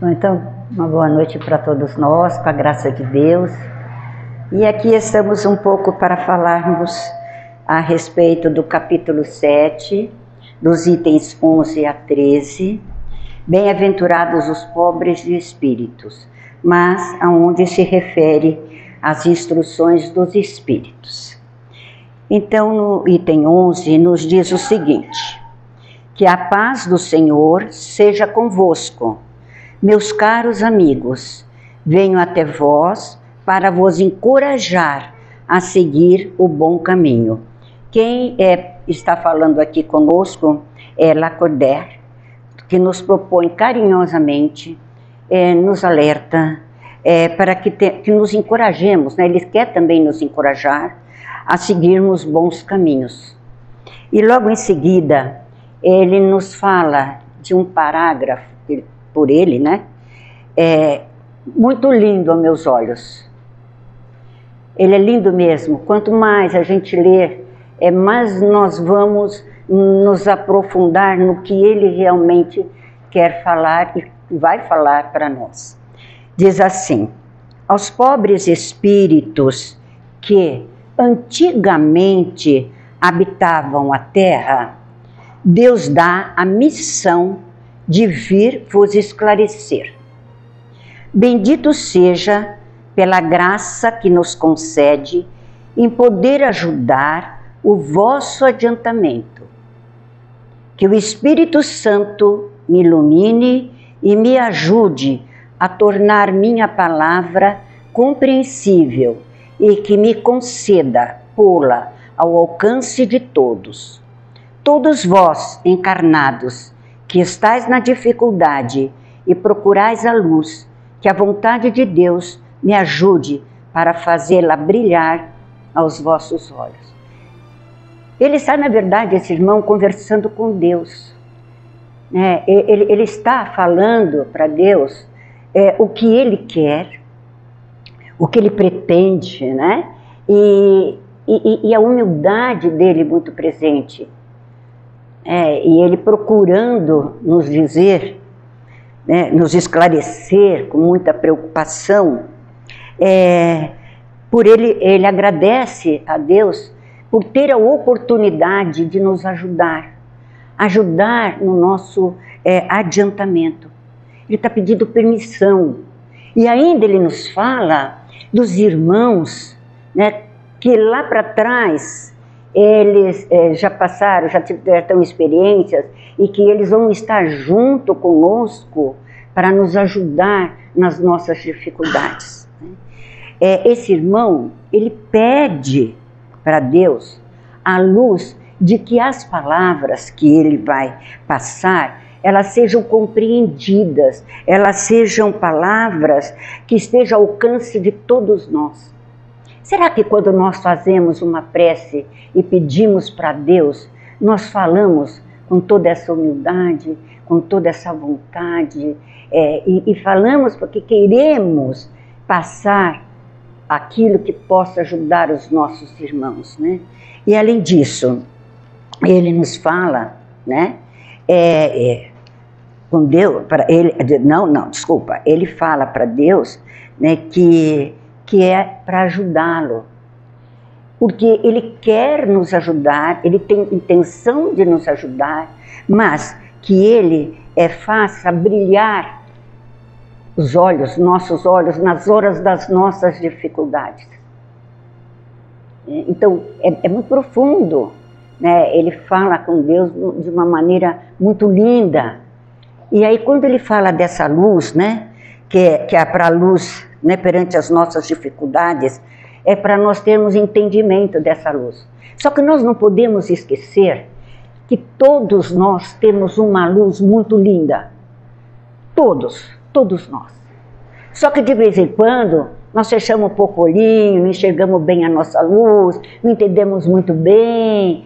Bom, então, uma boa noite para todos nós, com a graça de Deus. E aqui estamos um pouco para falarmos a respeito do capítulo 7, dos itens 11 a 13. Bem-aventurados os pobres de espíritos, mas aonde se refere às instruções dos espíritos. Então, no item 11, nos diz o seguinte: que a paz do Senhor seja convosco. Meus caros amigos, venho até vós para vos encorajar a seguir o bom caminho. Quem está falando aqui conosco é Lacordaire, que nos propõe carinhosamente, nos alerta, para que nos encorajemos, né? Ele quer também nos encorajar a seguirmos bons caminhos. E logo em seguida, ele nos fala de um parágrafo, por ele, né? Muito lindo aos meus olhos. Ele é lindo mesmo. Quanto mais a gente lê, mais nós vamos nos aprofundar no que ele realmente quer falar e vai falar para nós. Diz assim: aos pobres espíritos que antigamente habitavam a terra, Deus dá a missão de vir vos esclarecer. Bendito seja pela graça que nos concede em poder ajudar o vosso adiantamento. Que o Espírito Santo me ilumine e me ajude a tornar minha palavra compreensível e que me conceda pô-la ao alcance de todos. Todos vós, encarnados, que estais na dificuldade e procurais a luz, que a vontade de Deus me ajude para fazê-la brilhar aos vossos olhos. Ele está, na verdade, esse irmão, conversando com Deus. Ele está falando para Deus o que ele quer, o que ele pretende, né? E a humildade dele muito presente. E ele procurando nos dizer, nos esclarecer com muita preocupação. Por ele agradece a Deus por ter a oportunidade de nos ajudar no nosso adiantamento. Ele está pedindo permissão. E ainda ele nos fala dos irmãos, né, que lá para trás eles já passaram, já tiveram experiências e que eles vão estar junto conosco para nos ajudar nas nossas dificuldades. Esse irmão, ele pede para Deus a luz de que as palavras que ele vai passar, elas sejam compreendidas, elas sejam palavras que estejam ao alcance de todos nós. Será que quando nós fazemos uma prece e pedimos para Deus, nós falamos com toda essa humildade, com toda essa vontade, e falamos porque queremos passar aquilo que possa ajudar os nossos irmãos, né? E além disso, ele nos fala, né? Com Deus, ele fala para Deus, né, que é para ajudá-lo, porque ele quer nos ajudar, ele tem intenção de nos ajudar, mas que ele faça brilhar os olhos, nossos olhos, nas horas das nossas dificuldades. Então, é muito profundo, né? Ele fala com Deus de uma maneira muito linda. E aí, quando ele fala dessa luz, né, que é para a luz, né, perante as nossas dificuldades, é para nós termos entendimento dessa luz. Só que nós não podemos esquecer que todos nós temos uma luz muito linda. Todos nós. Só que de vez em quando nós fechamos um pouco o olhinho, não enxergamos bem a nossa luz, não entendemos muito bem,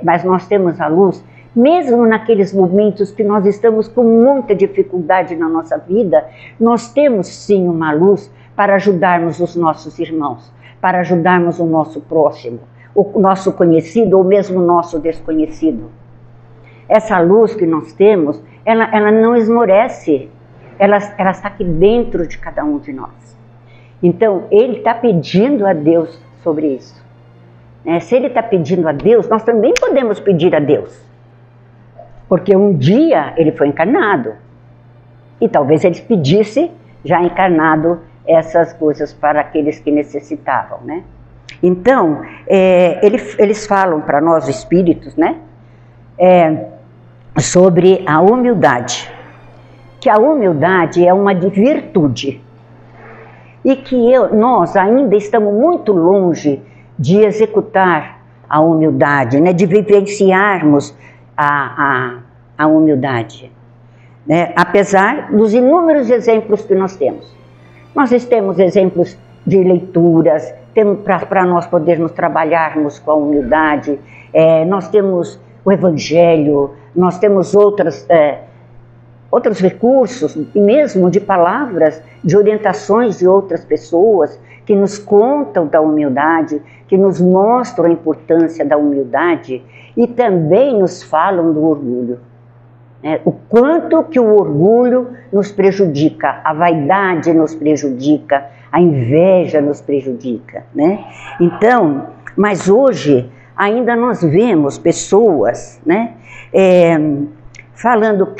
mas nós temos a luz. Mesmo naqueles momentos que nós estamos com muita dificuldade na nossa vida, nós temos sim uma luz para ajudarmos os nossos irmãos, para ajudarmos o nosso próximo, o nosso conhecido ou mesmo o nosso desconhecido. Essa luz que nós temos, ela não esmorece, ela está aqui dentro de cada um de nós. Então, ele está pedindo a Deus sobre isso. Se ele está pedindo a Deus, nós também podemos pedir a Deus. Porque um dia ele foi encarnado. E talvez ele pedisse, já encarnado, essas coisas para aqueles que necessitavam, né? Então, eles falam para nós, espíritos, né? Sobre a humildade. Que a humildade é uma virtude. E que nós ainda estamos muito longe de executar a humildade, né? De vivenciarmos a humildade. Né? Apesar dos inúmeros exemplos que nós temos. Nós temos exemplos de leituras, para nós podermos trabalharmos com a humildade, nós temos o Evangelho, nós temos outros recursos, mesmo de palavras, de orientações de outras pessoas, que nos contam da humildade, que nos mostram a importância da humildade e também nos falam do orgulho. O quanto que o orgulho nos prejudica, a vaidade nos prejudica, a inveja nos prejudica, né? Então, mas hoje ainda nós vemos pessoas, né, falando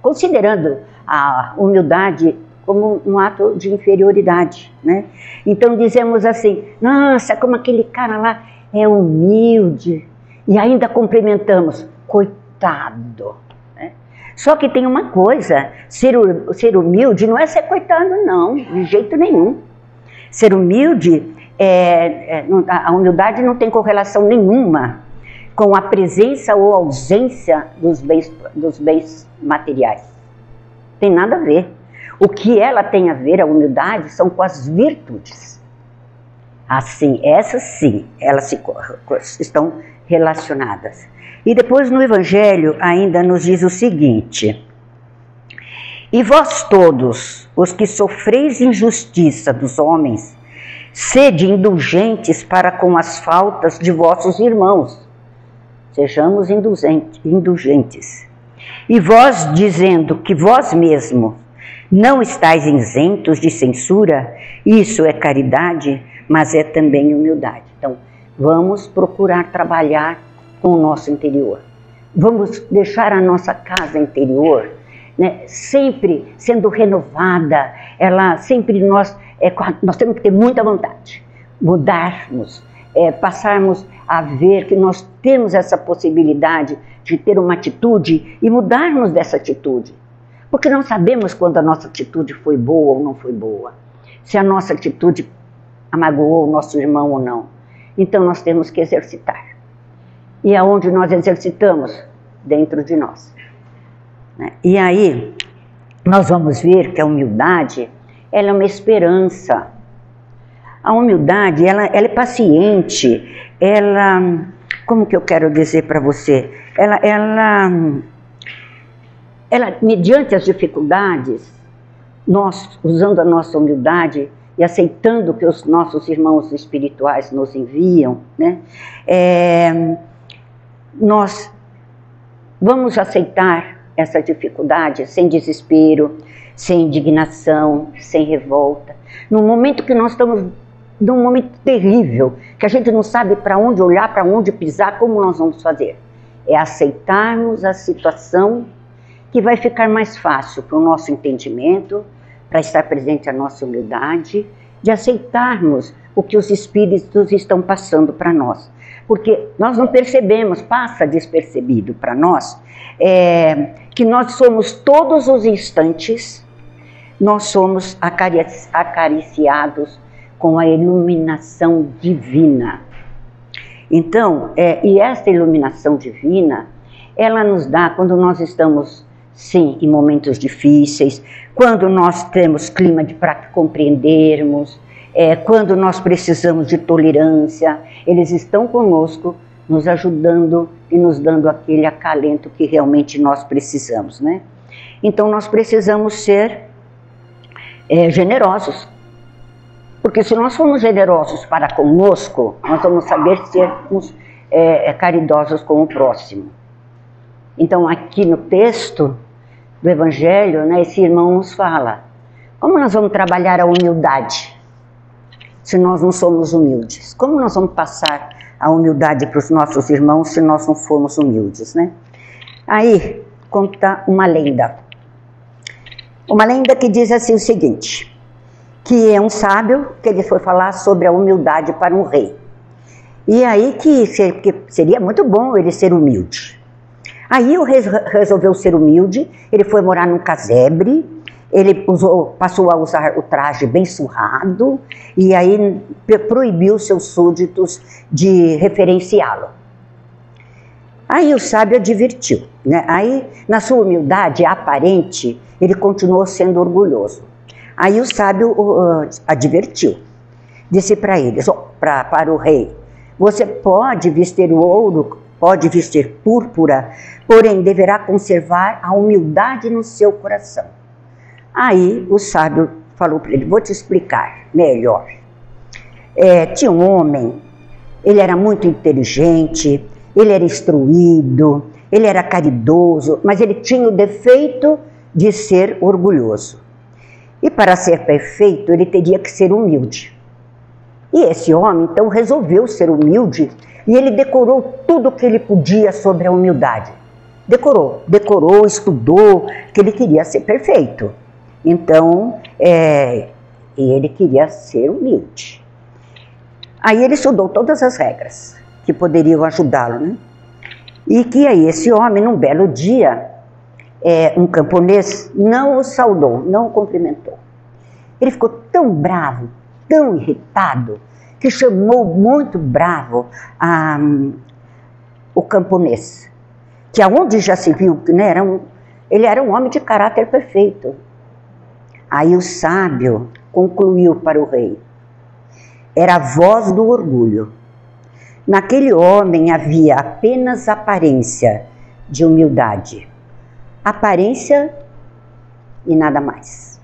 considerando a humildade como um ato de inferioridade, né? Então dizemos assim, nossa, como aquele cara lá é humilde, e ainda cumprimentamos, coitado. Né? Só que tem uma coisa, ser humilde não é ser coitado não, de jeito nenhum. Ser humilde, a humildade não tem correlação nenhuma com a presença ou ausência dos bens materiais. Tem nada a ver. O que ela tem a ver, a humildade, são com as virtudes. Assim, essas sim, elas estão relacionadas. E depois no Evangelho ainda nos diz o seguinte: e vós todos, os que sofreis injustiça dos homens, sede indulgentes para com as faltas de vossos irmãos. Sejamos indulgentes. E vós, dizendo que vós mesmos não estáis isentos de censura, isso é caridade, mas é também humildade. Então, vamos procurar trabalhar com o nosso interior. Vamos deixar a nossa casa interior, né, sempre sendo renovada. Nós temos que ter muita vontade, mudarmos, passarmos a ver que nós temos essa possibilidade de ter uma atitude e mudarmos dessa atitude. Porque não sabemos quando a nossa atitude foi boa ou não foi boa. Se a nossa atitude amagoou o nosso irmão ou não. Então nós temos que exercitar. E aonde nós exercitamos? Dentro de nós. E aí, nós vamos ver que a humildade, ela é uma esperança. A humildade, ela é paciente. Como que eu quero dizer para você? Ela, mediante as dificuldades, nós, usando a nossa humildade e aceitando que os nossos irmãos espirituais nos enviam, né, nós vamos aceitar essa dificuldade sem desespero, sem indignação, sem revolta. No momento que nós estamos num momento terrível, que a gente não sabe para onde olhar, para onde pisar, como nós vamos fazer? É aceitarmos a situação, que vai ficar mais fácil para o nosso entendimento, para estar presente a nossa humildade, de aceitarmos o que os espíritos estão passando para nós. Porque nós não percebemos, passa despercebido para nós, que nós somos todos os instantes, nós somos acariciados com a iluminação divina. Então, e essa iluminação divina, ela nos dá quando nós estamos, sim, em momentos difíceis, quando nós temos clima para compreendermos, quando nós precisamos de tolerância, eles estão conosco, nos ajudando e nos dando aquele acalento que realmente nós precisamos, né? Então nós precisamos ser generosos, porque se nós formos generosos para conosco, nós vamos saber sermos caridosos com o próximo. Então aqui no texto do Evangelho, né, esse irmão nos fala: como nós vamos trabalhar a humildade se nós não somos humildes? Como nós vamos passar a humildade para os nossos irmãos se nós não formos humildes, né? Aí conta uma lenda que diz assim o seguinte, que é um sábio que ele foi falar sobre a humildade para um rei. E aí que seria muito bom ele ser humilde. Aí o rei resolveu ser humilde, ele foi morar num casebre, ele passou a usar o traje bem surrado, e aí proibiu seus súditos de referenciá-lo. Aí o sábio advertiu, né? Aí na sua humildade aparente, ele continuou sendo orgulhoso. Aí o sábio advertiu, disse para ele, para o rei: você pode vestir o ouro, pode vestir púrpura, porém deverá conservar a humildade no seu coração. Aí o sábio falou para ele: vou te explicar melhor. Tinha um homem, ele era muito inteligente, ele era instruído, ele era caridoso, mas ele tinha o defeito de ser orgulhoso. E para ser perfeito, ele teria que ser humilde. E esse homem, então, resolveu ser humilde e ele decorou tudo o que ele podia sobre a humildade. Decorou, estudou, que ele queria ser perfeito. Então, ele queria ser humilde. Aí ele estudou todas as regras que poderiam ajudá-lo, né? E que aí esse homem, num belo dia, um camponês não o saudou, não o cumprimentou. Ele ficou tão bravo, tão irritado, que chamou muito bravo o camponês, que aonde já se viu, né, ele era um homem de caráter perfeito. Aí o sábio concluiu para o rei: era a voz do orgulho. Naquele homem havia apenas aparência de humildade. Aparência e nada mais.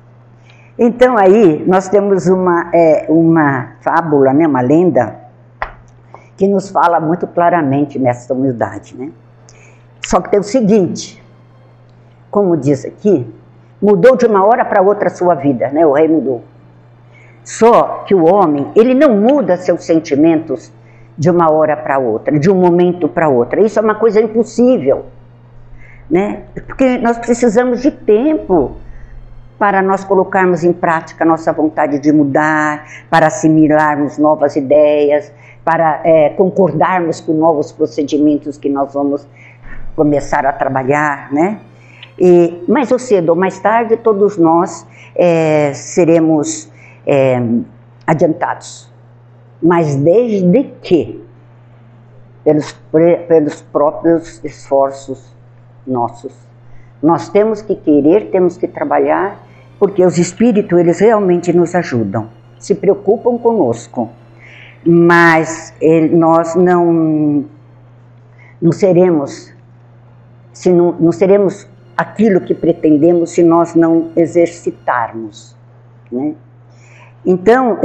Então aí nós temos uma fábula, né, uma lenda, que nos fala muito claramente nessa humildade, né? Só que tem o seguinte, como diz aqui, mudou de uma hora para outra a sua vida, né? O rei mudou. Só que o homem, ele não muda seus sentimentos de uma hora para outra, de um momento para outro. Isso é uma coisa impossível, né? Porque nós precisamos de tempo para nós colocarmos em prática a nossa vontade de mudar, para assimilarmos novas ideias, para concordarmos com novos procedimentos que nós vamos começar a trabalhar, né? E mais ou cedo ou mais tarde, todos nós seremos adiantados. Mas desde que, pelos próprios esforços nossos, nós temos que querer, temos que trabalhar, porque os espíritos, eles realmente nos ajudam, se preocupam conosco, mas nós não seremos, não seremos aquilo que pretendemos se nós não exercitarmos, né? Então,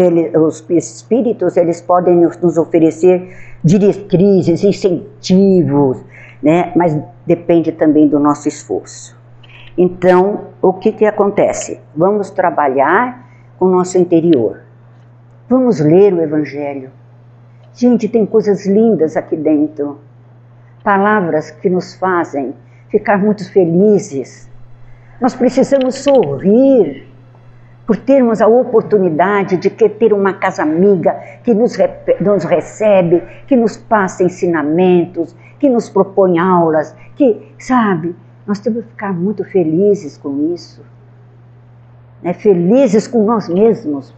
os espíritos, eles podem nos oferecer diretrizes, incentivos, né? Mas depende também do nosso esforço. Então, o que acontece? Vamos trabalhar com o nosso interior. Vamos ler o Evangelho. Gente, tem coisas lindas aqui dentro. Palavras que nos fazem ficar muito felizes. Nós precisamos sorrir por termos a oportunidade de ter uma casa amiga que nos recebe, que nos passa ensinamentos, que nos propõe aulas, que, sabe, nós temos que ficar muito felizes com isso, né? Felizes com nós mesmos,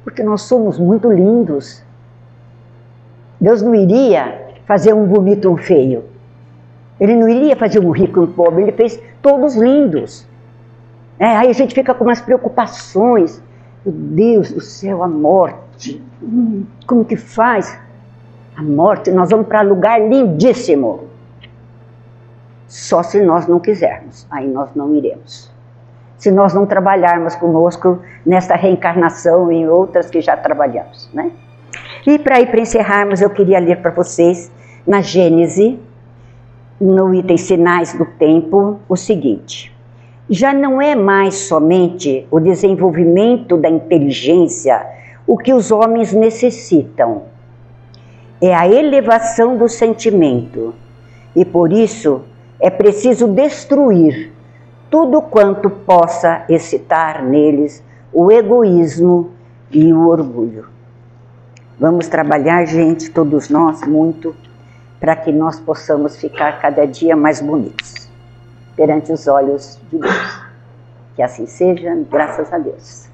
porque nós somos muito lindos. Deus não iria fazer um bonito ou um feio, Ele não iria fazer um rico e um pobre, Ele fez todos lindos. Aí a gente fica com umas preocupações. Meu Deus do céu, a morte. Como que faz? A morte, nós vamos para lugar lindíssimo. Só se nós não quisermos, aí nós não iremos. Se nós não trabalharmos conosco nesta reencarnação e em outras que já trabalhamos, né? E para encerrarmos, eu queria ler para vocês, na Gênese, no item Sinais do Tempo, o seguinte: Já não é mais somente o desenvolvimento da inteligência o que os homens necessitam. É a elevação do sentimento. E por isso é preciso destruir tudo quanto possa excitar neles o egoísmo e o orgulho. Vamos trabalhar, gente, todos nós, muito, para que nós possamos ficar cada dia mais bonitos perante os olhos de Deus. Que assim seja, graças a Deus.